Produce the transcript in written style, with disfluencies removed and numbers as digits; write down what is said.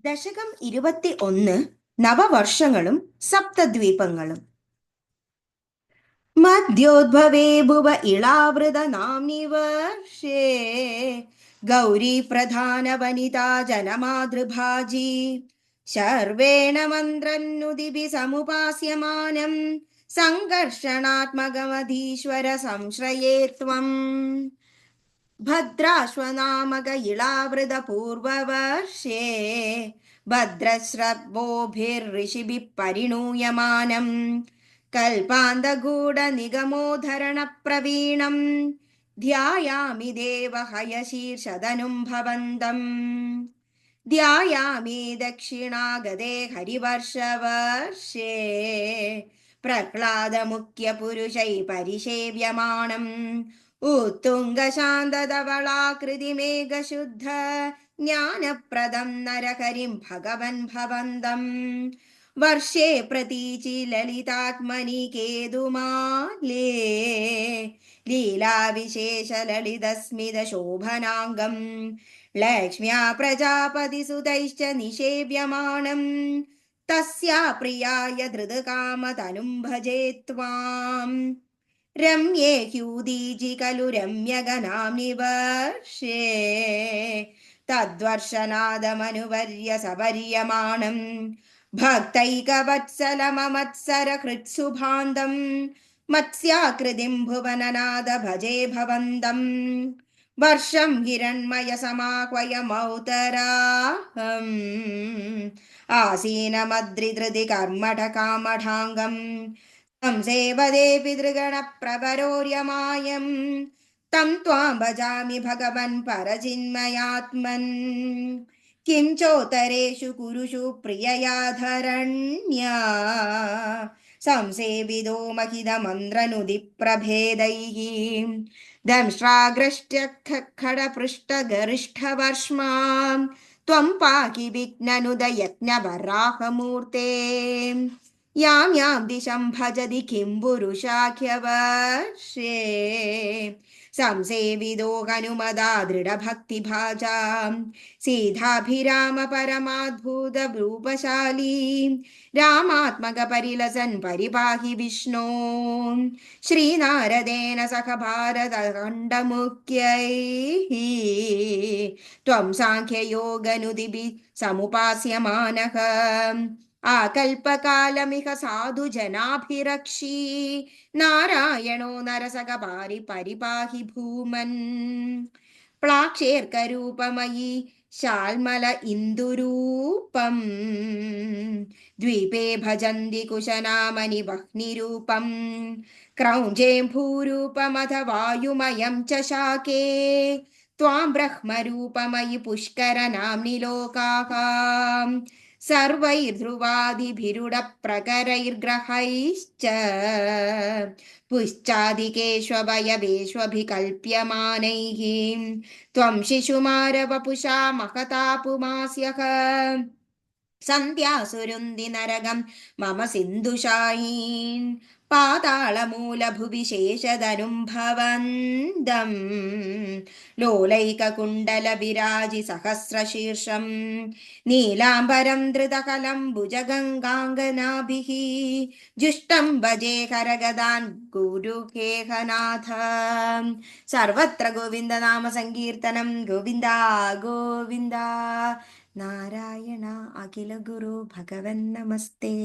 ദശകം 21 നവവർഷങ്ങളും സപ്തദ്വീപങ്ങളും. മധ്യോദ്ഭവേ ഭുവ ഇളാവൃത നാംനി വർഷേ ഗൗരീ പ്രധാന വനിതാ ജനമാതൃഭാജി ശർവേണ മന്ത്രന്നുദിഭി സമുപാസ്യമാനം സംഘർഷണാത്മകമധീശ്വര സംശ്രയേ ത്വം. ഭദ്രാശ്വനാമക ഇളാവൃത പൂർവവർഷേ ഭദ്രശ്രവോഭിർഋഷിഭിഃ പരിണൂയമാനം കൽപാന്തഗൂഢ നിഗമോധരണ പ്രവീണം ധ്യായാമി ദേവഹയശീർഷദനും ഭവന്തം. ധ്യായാമി ദക്ഷിണാഗതേ ഹരിവർഷവർഷേ പ്രഹ്ലാദമുഖ്യപുരുഷൈ പരിസേവ്യമാണം ഉത്തുംഗശാന്തധവളാകൃതിമേഘശുദ്ധ ജ്ഞാനപ്രദം നരഹരിം ഭഗവൻ ഭവന്തം. വർഷേ പ്രതീചി ലളിതാത്മനി കേതുമാലേ ലീലാവിശേഷ ലളിതസ്മിത ശോഭനാംഗം ലക്ഷ്മ്യാ പ്രജാപതിസുതൈശ്ച നിഷേവ്യമാണം തസ്യാ പ്രിയായ ധൃതകാമതനും ഭജേ ത്വാം. രമ്യേ ഹ്യൂദീജി ഖലു രമ്യഗനാംനി വർഷേ തദ്വർഷനാദമനുവർയ സപര്യമാണം ഭക്തൈകവത്സലമമത്സര ഹൃത്സുഭാന്തം മത്സ്യാകൃതിം ഭുവനനാഥ ഭജേ ഭവന്തം. വർഷം ഹിരണ്മയ സമാഹ്വയമൗതരാഹം ആസീനമദ്രിധൃതി കർമ്മഠ കാമഠാംഗം സംസേവദേ പിതൃഗണ പ്രവരോര്യമായം തം ത്വാം ഭജാമി ഭഗവൻ പരചിന്മയാത്മൻ. കിം ചോത്തരേഷു കുരുഷു പ്രിയയാധരണ്യാ സംസേവിതോ മഹിതമന്ത്രനുതി പ്രഭേദൈഃ ദംഷ്ട്രാഗ്രഷ്ട്യഖഡപൃഷ്ടഗരിഷ്ഠവർഷ്മാം ത്വം പാഹി വിഘ്നനുദയജ്ഞവരാഹമൂർത്തേ. യാം യാം ദിശം ഭജതി കിം പുരുഷാഖ്യവർഷേ സംസേവിതോ ഹനുമതാ ദൃഢഭക്തിഭാജാം സീതാഭിരാമ പരമാദ്ഭുത രൂപശാലീ രാമാത്മക പരിലസൻ പരിപാഹി വിഷ്ണോ. ശ്രീനാരദേന സഖ ഭാരതഖണ്ഡമുഖ്യൈഃ ത്വം സാഖ്യയോഗനുദിഭിഃ സമുപാസ്യമാനഃ ആകൽപകാലമിഹ സാധുജനാഭിരക്ഷീ നാരായണോ നരസഖ പരിപാഹി ഭൂമൻ. പ്ലാക്ഷേർക്കരൂപമയീ ശാൽമല ഇന്ദുരൂപം ദ്വീപേ ഭജന്തി കുശനാമനി വഹ്നിരൂപം ക്രൗഞ്ചേംഭൂരൂപമഥ വായുമയം ച ശാകേ ത്വാം ബ്രഹ്മരൂപമയി പുഷ്കരനാംനി ലോകാഃ സർവൈർധ്രുവാദിഭിരുഡപ്രകരൈർഗ്രഹൈശ്ച പുശ്ചാദികേഷ്വഭയവേഷ്വഭികൽപ്യമാനൈഃ ത്വം ശിശുമാരവപുഷാ മഹതാ പുമാസ്യഃ സന്ധ്യാസുരുന്തി നരകം മമ സിന്ധുഷായീൻ പാതാളമൂലഭുവി ശേഷധനും ഭവന്തം ലോലൈകകുണ്ടല വിരാജി സഹസ്രശീർഷം നീലാംബരം ധൃതകലം ഭുജഗംഗാംഗനാഭിഃ ജുഷ്ടം ഭജേ ഹരഗദാൻ ഗുരുഹേഹനാഥ. സർവത്ര ഗോവിന്ദനാമ സങ്കീർത്തനം. ഗോവിന്ദ ഗോവിന്ദ. നാരായണ അഖില ഗുരു ഭഗവൻ നമസ്തേ.